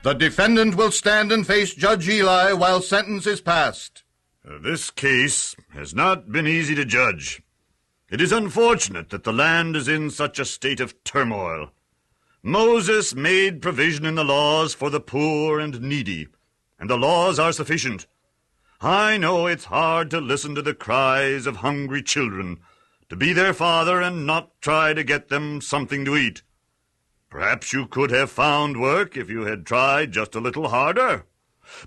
The defendant will stand and face Judge Eli while sentence is passed. This case has not been easy to judge. It is unfortunate that the land is in such a state of turmoil. Moses made provision in the laws for the poor and needy, and the laws are sufficient. I know it's hard to listen to the cries of hungry children, to be their father and not try to get them something to eat. Perhaps you could have found work if you had tried just a little harder.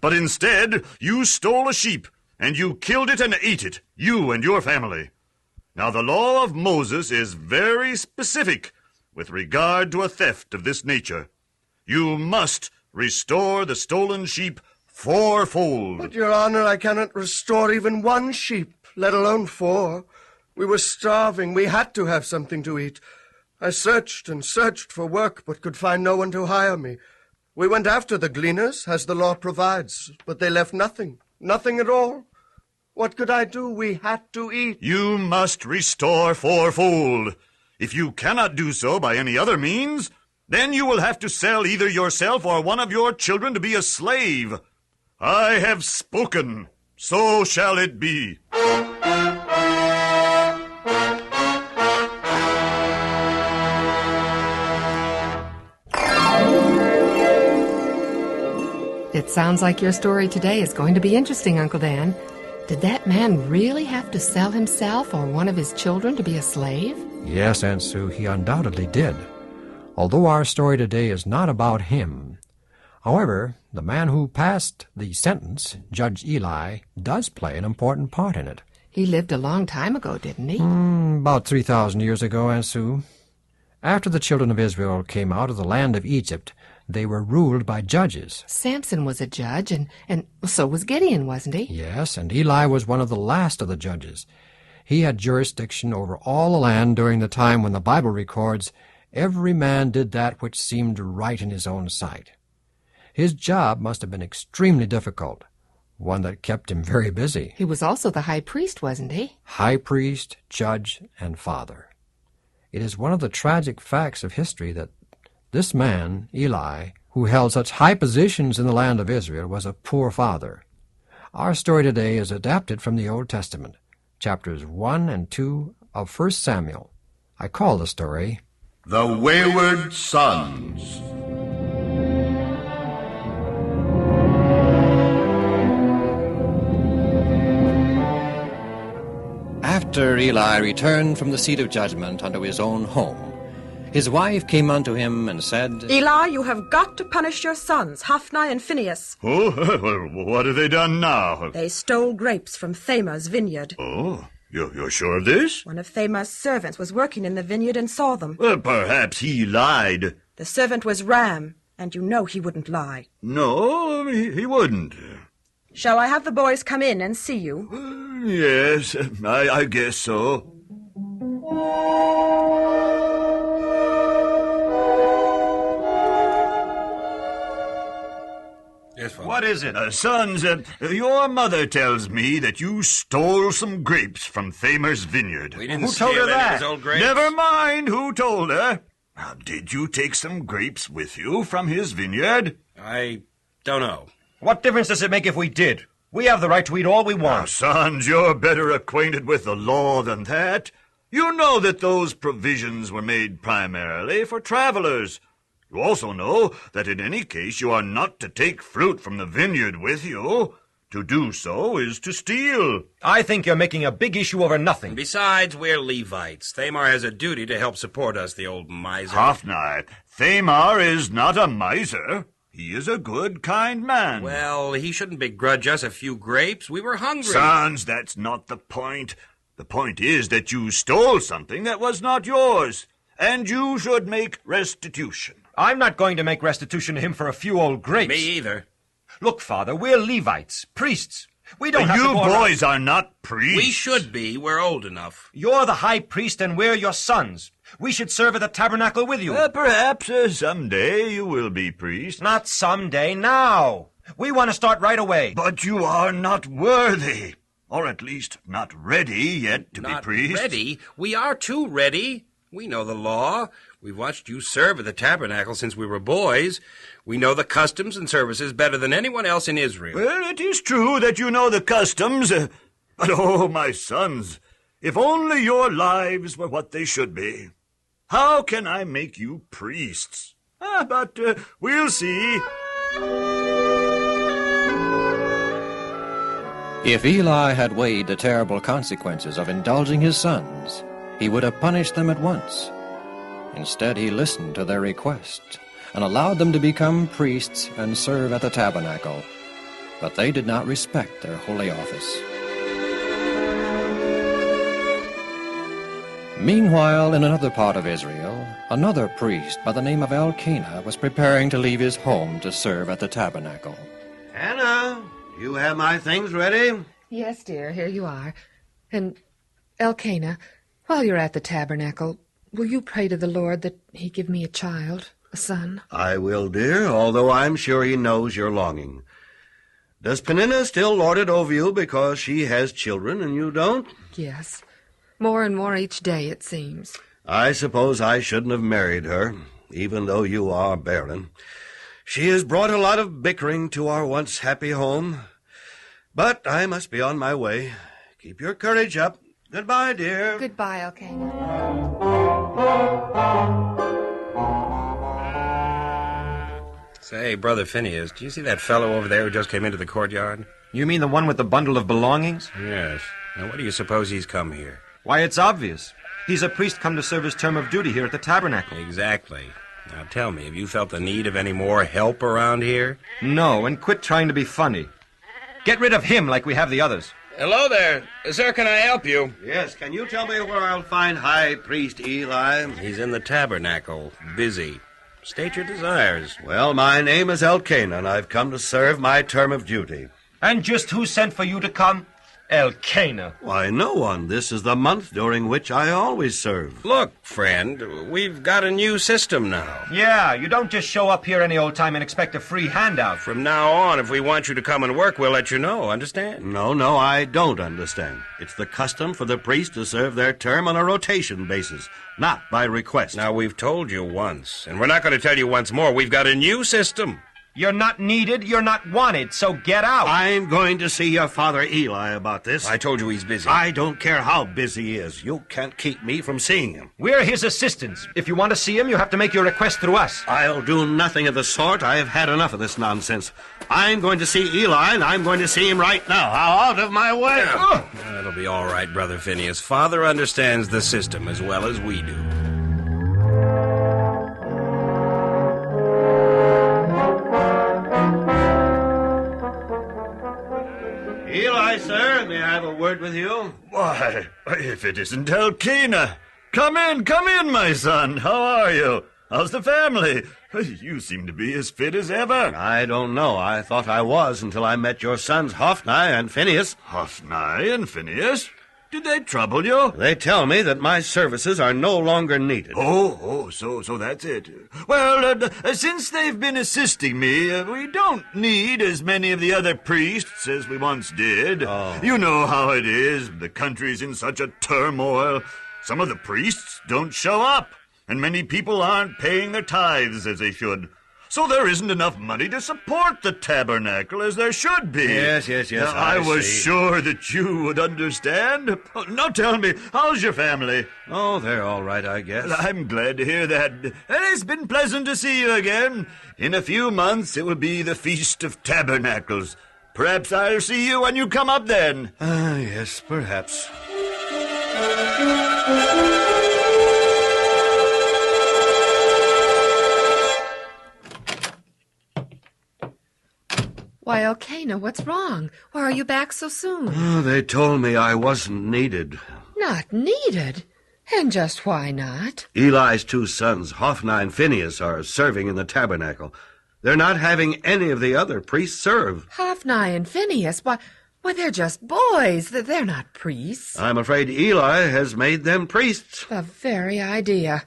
But instead, you stole a sheep, and you killed it and ate it, you and your family. Now, the law of Moses is very specific with regard to a theft of this nature. You must restore the stolen sheep fourfold. But, Your Honor, I cannot restore even one sheep, let alone 4. We were starving. We had to have something to eat. I searched and searched for work, but could find no one to hire me. We went after the gleaners, as the law provides, but they left nothing at all. What could I do? We had to eat. You must restore fourfold. If you cannot do so by any other means, then you will have to sell either yourself or one of your children to be a slave. I have spoken. So shall it be. It sounds like your story today is going to be interesting, Uncle Dan. Did that man really have to sell himself or one of his children to be a slave? Yes, Aunt Sue, he undoubtedly did. Although our story today is not about him. However, the man who passed the sentence, Judge Eli, does play an important part in it. He lived a long time ago, didn't he? About 3,000 years ago, Aunt Sue. After the children of Israel came out of the land of Egypt, they were ruled by judges. Samson was a judge, and so was Gideon, wasn't he? Yes, and Eli was one of the last of the judges. He had jurisdiction over all the land during the time when the Bible records, every man did that which seemed right in his own sight. His job must have been extremely difficult, one that kept him very busy. He was also the high priest, wasn't he? High priest, judge, and father. It is one of the tragic facts of history that this man, Eli, who held such high positions in the land of Israel, was a poor father. Our story today is adapted from the Old Testament, chapters 1 and 2 of 1 Samuel. I call the story The Wayward Sons. After Eli returned from the seat of judgment unto his own home, his wife came unto him and said, Eli, you have got to punish your sons, Hophni and Phinehas. Oh, well, what have they done now? They stole grapes from Thamar's vineyard. Oh, you're sure of this? One of Thamar's servants was working in the vineyard and saw them. Well, perhaps he lied. The servant was Ram, and you know he wouldn't lie. No, he wouldn't. Shall I have the boys come in and see you? Yes, I guess so. Yes, Father. What is it? Sons, your mother tells me that you stole some grapes from Thamar's vineyard. We didn't Who told steal her any of that? his old grapes. Never mind who told her. Now, did you take some grapes with you from his vineyard? I don't know. What difference does it make if we did? We have the right to eat all we Now, want. sons, you're better acquainted with the law than that. You know that those provisions were made primarily for travelers. You also know that in any case you are not to take fruit from the vineyard with you. To do so is to steal. I think you're making a big issue over nothing. Besides, we're Levites. Thamar has a duty to help support us, the old miser. Hophni, Thamar is not a miser. He is a good, kind man. Well, he shouldn't begrudge us a few grapes. We were hungry. Sons, that's not the point. The point is that you stole something that was not yours, and you should make restitution. I'm not going to make restitution to him for a few old grapes. Me either. Look, Father, we're Levites, priests. We don't have You to go boys around. are not priests. We should be. We're old enough. You're the high priest and we're your sons. We should serve at the tabernacle with you. Perhaps someday you will be priests. Not someday, now. We want to start right away. But you are not worthy, or at least not ready yet to Not be priests. ready? We are too ready. We know the law. We've watched you serve at the tabernacle since we were boys. We know the customs and services better than anyone else in Israel. Well, it is true that you know the customs, but oh, my sons, if only your lives were what they should be. How can I make you priests? But we'll see. If Eli had weighed the terrible consequences of indulging his sons, he would have punished them at once. Instead, he listened to their request and allowed them to become priests and serve at the tabernacle. But they did not respect their holy office. Meanwhile, in another part of Israel, another priest by the name of Elkanah was preparing to leave his home to serve at the tabernacle. Hannah, you have my things ready? Yes, dear, here you are. And, Elkanah, while you're at the tabernacle, will you pray to the Lord that he give me a child, a son? I will, dear, although I'm sure he knows your longing. Does Peninnah still lord it over you because she has children and you don't? Yes. More and more each day, it seems. I suppose I shouldn't have married her, even though you are barren. She has brought a lot of bickering to our once happy home. But I must be on my way. Keep your courage up. Goodbye, dear. Goodbye, Elkanah. Say, Brother Phineas, do you see that fellow over there who just came into the courtyard? You mean the one with the bundle of belongings? Yes. Now, what do you suppose he's come here? Why, it's obvious. He's a priest come to serve his term of duty here at the tabernacle. Exactly. Now, tell me, have you felt the need of any more help around here? No, and quit trying to be funny. Get rid of him like we have the others. Hello there. Sir, can I help you? Yes, can you tell me where I'll find High Priest Eli? He's in the tabernacle, busy. State your desires. Well, my name is Elkanah, and I've come to serve my term of duty. And just who sent for you to come? Elkanah. Why, no one. This is the month during which I always serve. Look, friend, we've got a new system now. Yeah, you don't just show up here any old time and expect a free handout. From now on, if we want you to come and work, we'll let you know, understand? No, I don't understand. It's the custom for the priest to serve their term on a rotation basis, not by request. Now, we've told you once, and we're not going to tell you once more. We've got a new system. You're not needed, you're not wanted, so get out. I'm going to see your father Eli about this. I told you he's busy. I don't care how busy he is. You can't keep me from seeing him. We're his assistants. If you want to see him, you have to make your request through us. I'll do nothing of the sort. I have had enough of this nonsense. I'm going to see Eli, and I'm going to see him right now. Out of my way. That'll be all right, Brother Phineas. Father understands the system as well as we do. Eli, sir, may I have a word with you? Why, if it isn't Elkanah. Come in, my son. How are you? How's the family? You seem to be as fit as ever. I don't know. I thought I was until I met your sons Hophni and Phineas. Hophni and Phineas? Did they trouble you? They tell me that my services are no longer needed. So that's it. Well, since they've been assisting me, we don't need as many of the other priests as we once did. Oh. You know how it is. The country's in such a turmoil. Some of the priests don't show up, and many people aren't paying their tithes as they should. So there isn't enough money to support the tabernacle as there should be. Yes. Now, I was sure that you would understand. Now tell me, how's your family? Oh, they're all right, I guess. I'm glad to hear that. And it's been pleasant to see you again. In a few months, it will be the Feast of Tabernacles. Perhaps I'll see you when you come up then. Yes, perhaps. Why, Elkanah, what's wrong? Why are you back so soon? Oh, they told me I wasn't needed. Not needed? And just why not? Eli's two sons, Hophni and Phineas, are serving in the tabernacle. They're not having any of the other priests serve. Hophni and Phineas? Why, they're just boys. They're not priests. I'm afraid Eli has made them priests. The very idea.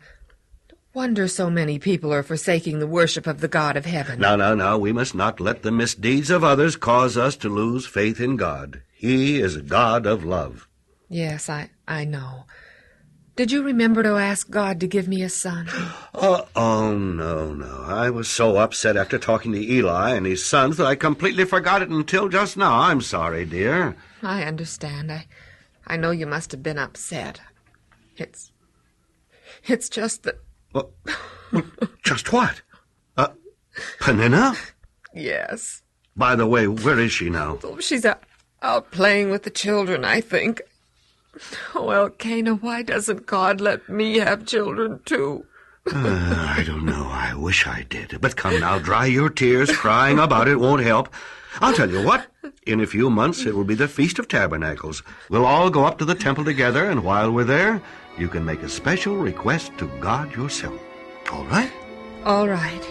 Wonder so many people are forsaking the worship of the God of heaven. Now, we must not let the misdeeds of others cause us to lose faith in God. He is a God of love. Yes, I know. Did you remember to ask God to give me a son? Oh, no. I was so upset after talking to Eli and his sons that I completely forgot it until just now. I'm sorry, dear. I understand. I know you must have been upset. It's just that... Well, just what? Penina? Yes. By the way, where is she now? Oh, she's out playing with the children, I think. Oh, Elkanah, why doesn't God let me have children, too? I don't know. I wish I did. But come now, dry your tears. Crying about it won't help. I'll tell you what. In a few months, it will be the Feast of Tabernacles. We'll all go up to the temple together, and while we're there, you can make a special request to God yourself. All right? All right.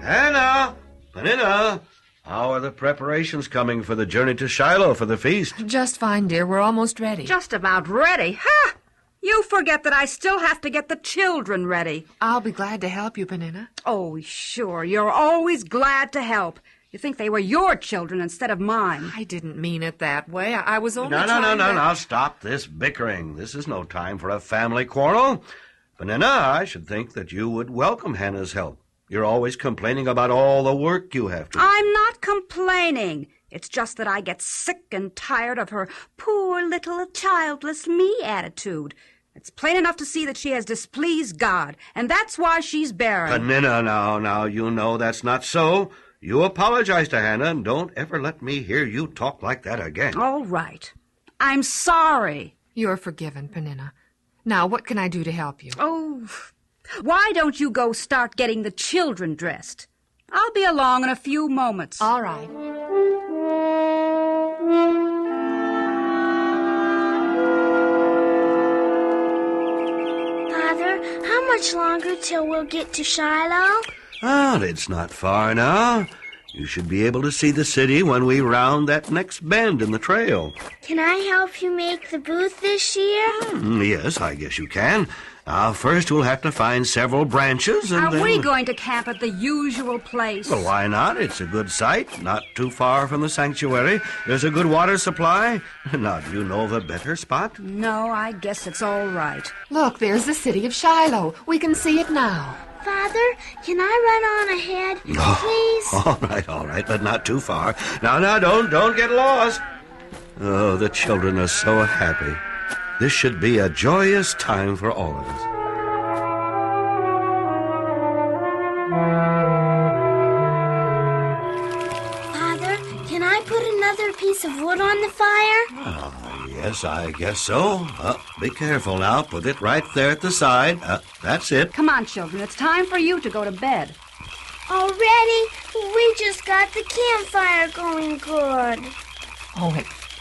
Hannah! Penina! How are the preparations coming for the journey to Shiloh for the feast? Just fine, dear. We're almost ready. Just about ready? Ha! You forget that I still have to get the children ready. I'll be glad to help you, Penina. Oh, sure. You're always glad to help. You think they were your children instead of mine. I didn't mean it that way. I was only No. Stop this bickering. This is no time for a family quarrel. Penina, I should think that you would welcome Hannah's help. You're always complaining about all the work you have to do. I'm not complaining. It's just that I get sick and tired of her poor little childless me attitude. It's plain enough to see that she has displeased God, and that's why she's barren. Penina, now, you know that's not so. You apologize to Hannah, and don't ever let me hear you talk like that again. All right. I'm sorry. You're forgiven, Penina. Now, what can I do to help you? Oh, why don't you go start getting the children dressed? I'll be along in a few moments. All right. Father, how much longer till we'll get to Shiloh? Well, it's not far now. You should be able to see the city when we round that next bend in the trail. Can I help you make the booth this year? Yes, I guess you can. First we'll have to find several branches and Are we going to camp at the usual place? Well, why not? It's a good site, not too far from the sanctuary. There's a good water supply. Now, do you know of a better spot? No, I guess it's all right. Look, there's the city of Shiloh. We can see it now. Father, can I run on ahead, please? All right, but not too far. Now, don't get lost. Oh, the children are so happy. This should be a joyous time for all of us. Father, can I put another piece of wood on the fire? Oh, yes, I guess so. Be careful now. Put it right there at the side. That's it. Come on, children. It's time for you to go to bed. Already? We just got the campfire going good. Oh,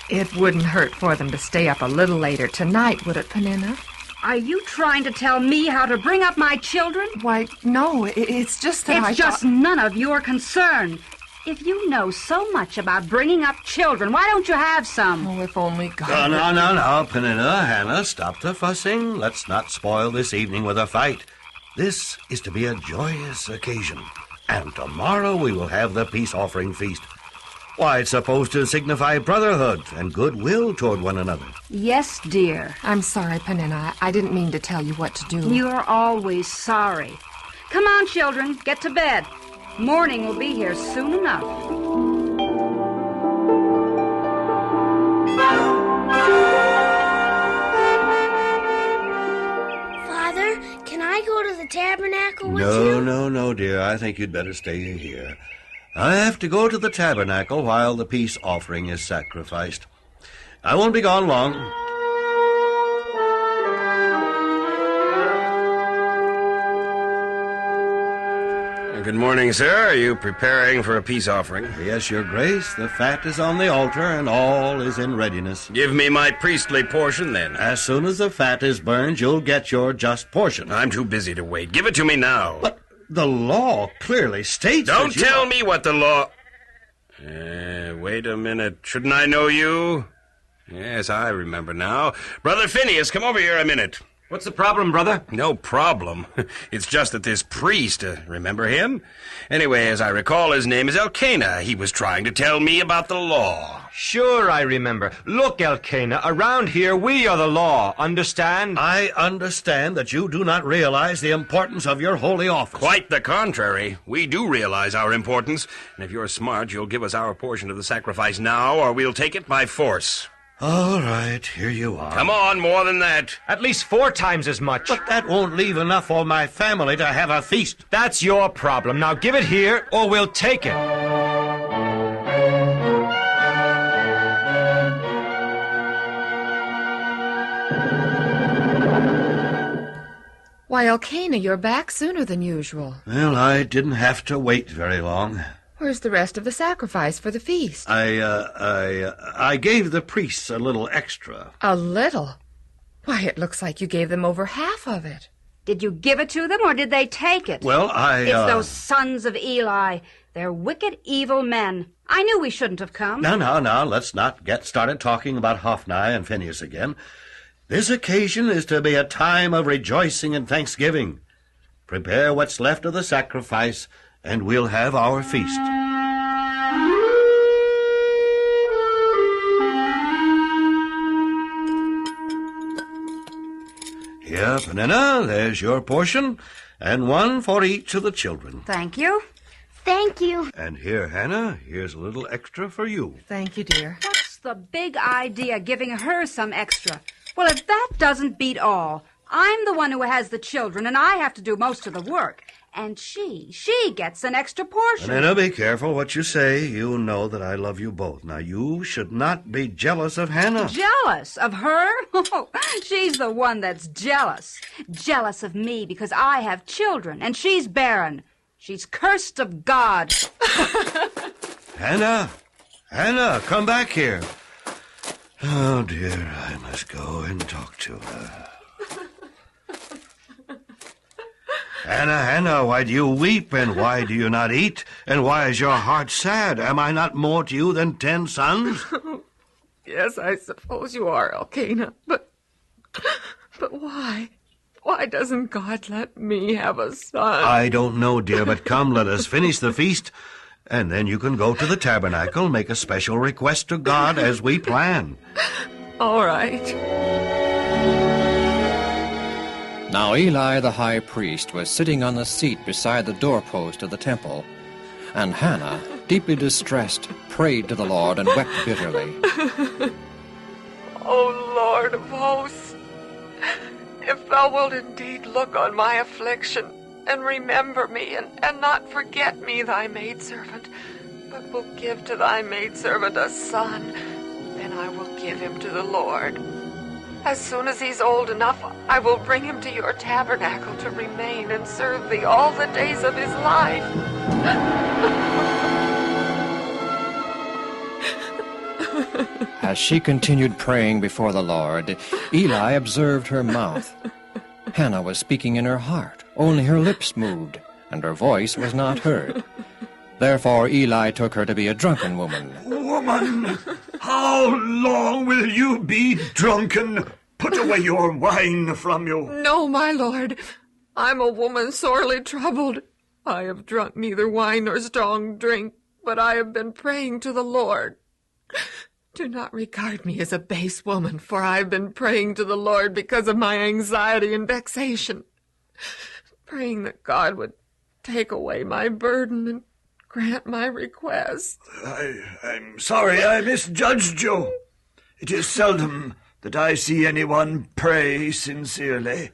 it wouldn't hurt for them to stay up a little later tonight, would it, Penina? Are you trying to tell me how to bring up my children? Why, no, it's just that It's just none of your concern. If you know so much about bringing up children, why don't you have some? Oh, if only God... No, Penina, Hannah, stop the fussing. Let's not spoil this evening with a fight. This is to be a joyous occasion. And tomorrow we will have the peace offering feast. Why, it's supposed to signify brotherhood and goodwill toward one another. Yes, dear. I'm sorry, Penina. I didn't mean to tell you what to do. You're always sorry. Come on, children, get to bed. Morning will be here soon enough. Father, can I go to the tabernacle with you? No, dear. I think you'd better stay here. I have to go to the tabernacle while the peace offering is sacrificed. I won't be gone long. Good morning, sir. Are you preparing for a peace offering? Yes, Your Grace. The fat is on the altar, and all is in readiness. Give me my priestly portion, then. As soon as the fat is burned, you'll get your just portion. I'm too busy to wait. Give it to me now. But the law clearly states Don't that you tell me what the law... wait a minute. Shouldn't I know you? Yes, I remember now. Brother Phineas, come over here a minute. What's the problem, brother? No problem. It's just that this priest, remember him? Anyway, as I recall, his name is Elkanah. He was trying to tell me about the law. Sure, I remember. Look, Elkanah, around here we are the law. Understand? I understand that you do not realize the importance of your holy office. Quite the contrary. We do realize our importance, and if you're smart, you'll give us our portion of the sacrifice now, or we'll take it by force. All right, here you are. Come on, more than that. At least 4 times as much. But that won't leave enough for my family to have a feast. That's your problem. Now give it here, or we'll take it. Why, Elkanah, you're back sooner than usual. Well, I didn't have to wait very long. Where's the rest of the sacrifice for the feast? I gave the priests a little extra. A little? Why, it looks like you gave them over half of it. Did you give it to them, or did they take it? Well, It's those sons of Eli. They're wicked, evil men. I knew we shouldn't have come. Now, let's not get started talking about Hophni and Phinehas again. This occasion is to be a time of rejoicing and thanksgiving. Prepare what's left of the sacrifice, and we'll have our feast. Here, Peninnah, there's your portion, and one for each of the children. Thank you. Thank you. And here, Hannah, here's a little extra for you. Thank you, dear. What's the big idea, giving her some extra? Well, if that doesn't beat all, I'm the one who has the children, and I have to do most of the work. And she gets an extra portion. Peninnah, be careful what you say. You know that I love you both. Now, you should not be jealous of Hannah. Jealous of her? Oh, she's the one that's jealous. Jealous of me because I have children, and she's barren. She's cursed of God. Hannah, come back here. Oh, dear, I must go and talk to her. Hannah, why do you weep, and why do you not eat? And why is your heart sad? Am I not more to you than 10 sons? Yes, I suppose you are, Elkanah. But why? Why doesn't God let me have a son? I don't know, dear, but come, let us finish the feast, and then you can go to the tabernacle, make a special request to God as we plan. All right. Now Eli the high priest was sitting on the seat beside the doorpost of the temple, and Hannah, deeply distressed, prayed to the Lord and wept bitterly. O Lord of hosts, if thou wilt indeed look on my affliction, and remember me, and not forget me, thy maidservant, but will give to thy maidservant a son, then I will give him to the Lord. As soon as he's old enough, I will bring him to your tabernacle to remain and serve thee all the days of his life. As she continued praying before the Lord, Eli observed her mouth. Hannah was speaking in her heart, only her lips moved, and her voice was not heard. Therefore Eli took her to be a drunken woman. Woman, how long will you be drunken? Put away your wine from you. No, my lord. I'm a woman sorely troubled. I have drunk neither wine nor strong drink, but I have been praying to the Lord. Do not regard me as a base woman, for I have been praying to the Lord because of my anxiety and vexation, praying that God would take away my burden and grant my request. I'm sorry I misjudged you. It is seldom that I see anyone pray sincerely.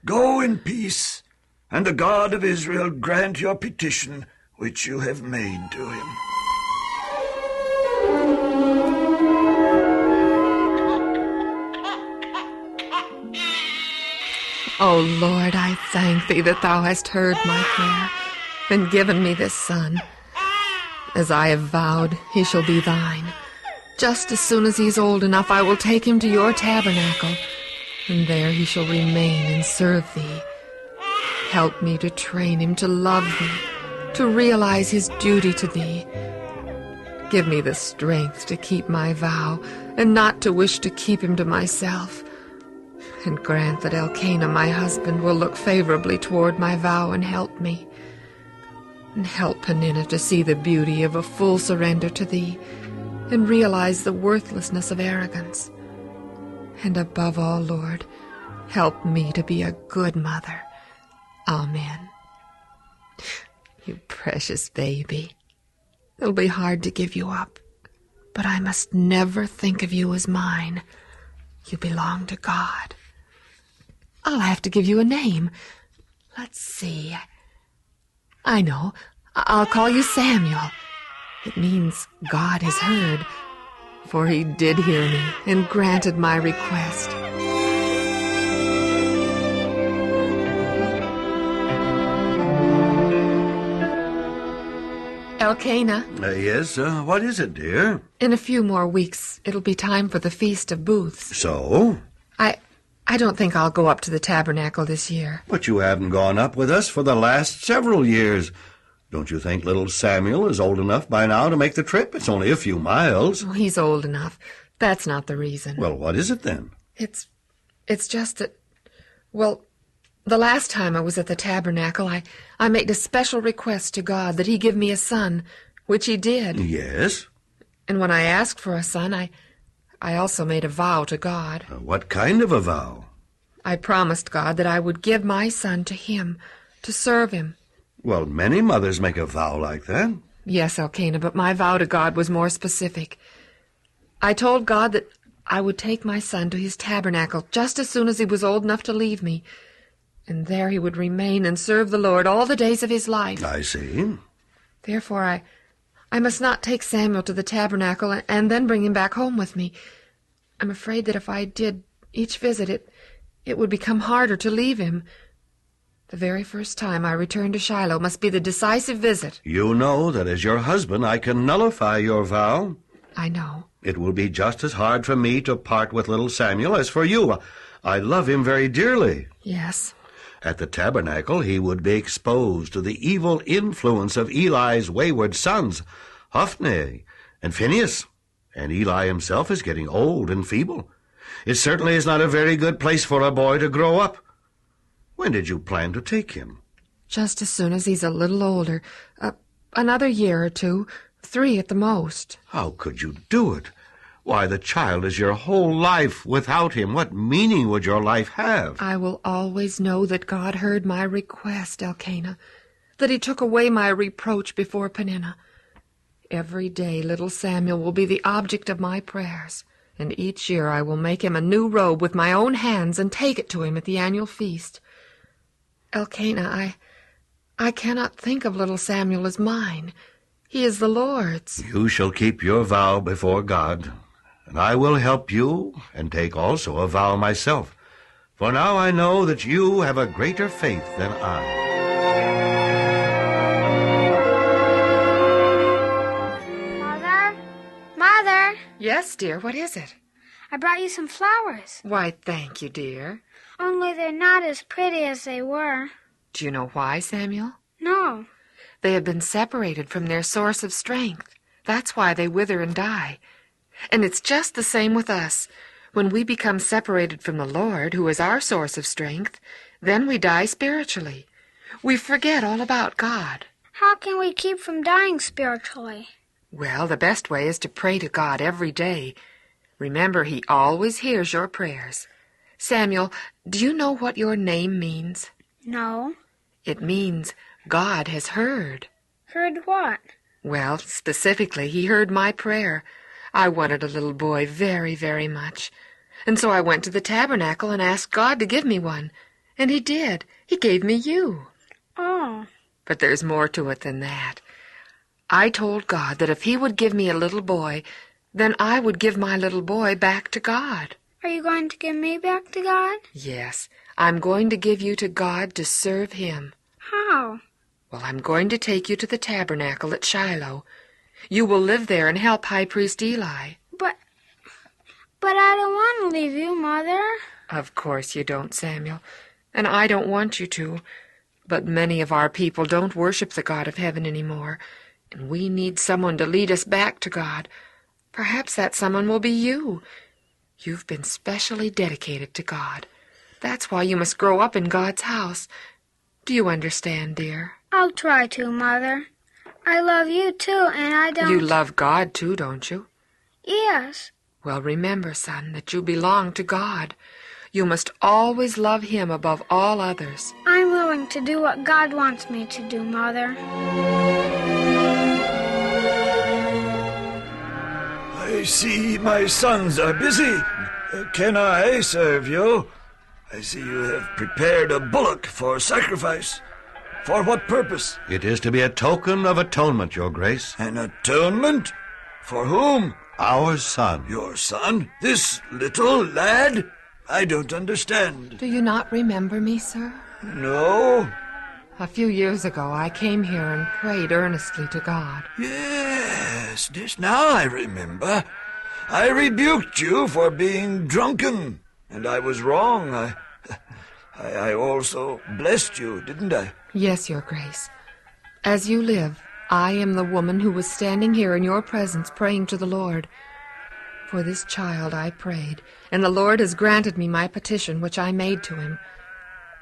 Go in peace, and the God of Israel grant your petition which you have made to him. O Lord, I thank thee that thou hast heard my prayer and given me this son. As I have vowed, he shall be thine. Just as soon as he's old enough, I will take him to your tabernacle, and there he shall remain and serve thee. Help me to train him to love thee, to realize his duty to thee. Give me the strength to keep my vow, and not to wish to keep him to myself. And grant that Elkanah, my husband, will look favorably toward my vow and help me. And help Peninnah to see the beauty of a full surrender to thee, and realize the worthlessness of arrogance. And above all, Lord, help me to be a good mother. Amen. You precious baby. It'll be hard to give you up, but I must never think of you as mine. You belong to God. I'll have to give you a name. Let's see. I know. I'll call you Samuel. It means God has heard, for he did hear me and granted my request. Elkanah. Yes, what is it, dear? In a few more weeks, it'll be time for the Feast of Booths. So? I don't think I'll go up to the tabernacle this year. But you haven't gone up with us for the last several years. Don't you think little Samuel is old enough by now to make the trip? It's only a few miles. Oh, he's old enough. That's not the reason. Well, what is it then? It's just that, well, the last time I was at the tabernacle, I made a special request to God that he give me a son, which he did. Yes? And when I asked for a son, I also made a vow to God. What kind of a vow? I promised God that I would give my son to him, to serve him. Well, many mothers make a vow like that. Yes, Elkanah, but my vow to God was more specific. I told God that I would take my son to his tabernacle just as soon as he was old enough to leave me, and there he would remain and serve the Lord all the days of his life. I see. Therefore, I must not take Samuel to the tabernacle and then bring him back home with me. I'm afraid that if I did each visit, it would become harder to leave him. The very first time I return to Shiloh must be the decisive visit. You know that as your husband I can nullify your vow. I know. It will be just as hard for me to part with little Samuel as for you. I love him very dearly. Yes. At the tabernacle he would be exposed to the evil influence of Eli's wayward sons, Hophni and Phinehas, and Eli himself is getting old and feeble. It certainly is not a very good place for a boy to grow up. When did you plan to take him? Just as soon as he's a little older. Another year or two, 3 at the most. How could you do it? Why, the child is your whole life. Without him, what meaning would your life have? I will always know that God heard my request, Elkanah, that he took away my reproach before Peninnah. Every day little Samuel will be the object of my prayers, and each year I will make him a new robe with my own hands and take it to him at the annual feast. Elkanah, I cannot think of little Samuel as mine. He is the Lord's. You shall keep your vow before God, and I will help you and take also a vow myself. For now I know that you have a greater faith than I. Mother? Yes, dear, what is it? I brought you some flowers. Why, thank you, dear. Only they're not as pretty as they were. Do you know why, Samuel? No. They have been separated from their source of strength. That's why they wither and die. And it's just the same with us. When we become separated from the Lord, who is our source of strength, then we die spiritually. We forget all about God. How can we keep from dying spiritually? Well, the best way is to pray to God every day. Remember, he always hears your prayers. Samuel, do you know what your name means? No. It means God has heard. Heard what? Well, specifically, he heard my prayer. I wanted a little boy very, very much. And so I went to the tabernacle and asked God to give me one. And he did. He gave me you. Oh. But there's more to it than that. I told God that if he would give me a little boy, then I would give my little boy back to God. Are you going to give me back to God? Yes, I'm going to give you to God to serve him. How? Well, I'm going to take you to the tabernacle at Shiloh. You will live there and help High Priest Eli. But I don't want to leave you, Mother. Of course you don't, Samuel. And I don't want you to. But many of our people don't worship the God of heaven anymore. And we need someone to lead us back to God. Perhaps that someone will be you. You've been specially dedicated to God. That's why you must grow up in God's house. Do you understand, dear? I'll try to, Mother. I love you, too, and I don't... You love God, too, don't you? Yes. Well, remember, son, that you belong to God. You must always love Him above all others. I'm willing to do what God wants me to do, Mother. I see my sons are busy. Can I serve you? I see you have prepared a bullock for sacrifice. For what purpose? It is to be a token of atonement, Your Grace. An atonement? For whom? Our son. Your son? This little lad? I don't understand. Do you not remember me, sir? No. A few years ago, I came here and prayed earnestly to God. Yes, this now I remember. I rebuked you for being drunken, and I was wrong. I also blessed you, didn't I? Yes, Your Grace. As you live, I am the woman who was standing here in your presence praying to the Lord. For this child I prayed, and the Lord has granted me my petition which I made to Him.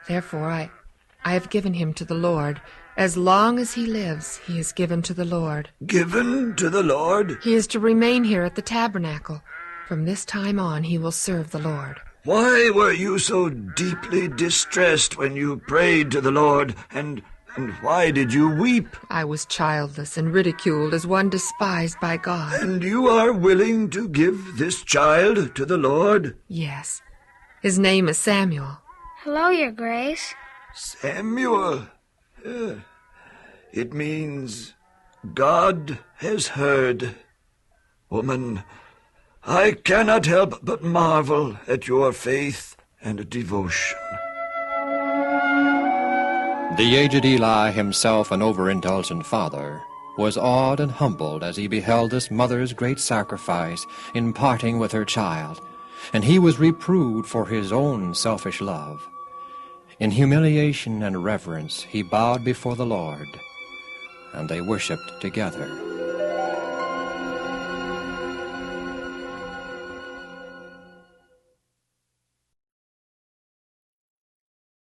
Therefore I have given him to the Lord. As long as he lives, he is given to the Lord. Given to the Lord? He is to remain here at the tabernacle. From this time on, he will serve the Lord. Why were you so deeply distressed when you prayed to the Lord, and why did you weep? I was childless and ridiculed as one despised by God. And you are willing to give this child to the Lord? Yes. His name is Samuel. Hello, Your Grace. Samuel. It means God has heard. Woman, I cannot help but marvel at your faith and devotion. The aged Eli, himself an overindulgent father, was awed and humbled as he beheld this mother's great sacrifice in parting with her child, and he was reproved for his own selfish love. In humiliation and reverence he bowed before the Lord, and they worshipped together.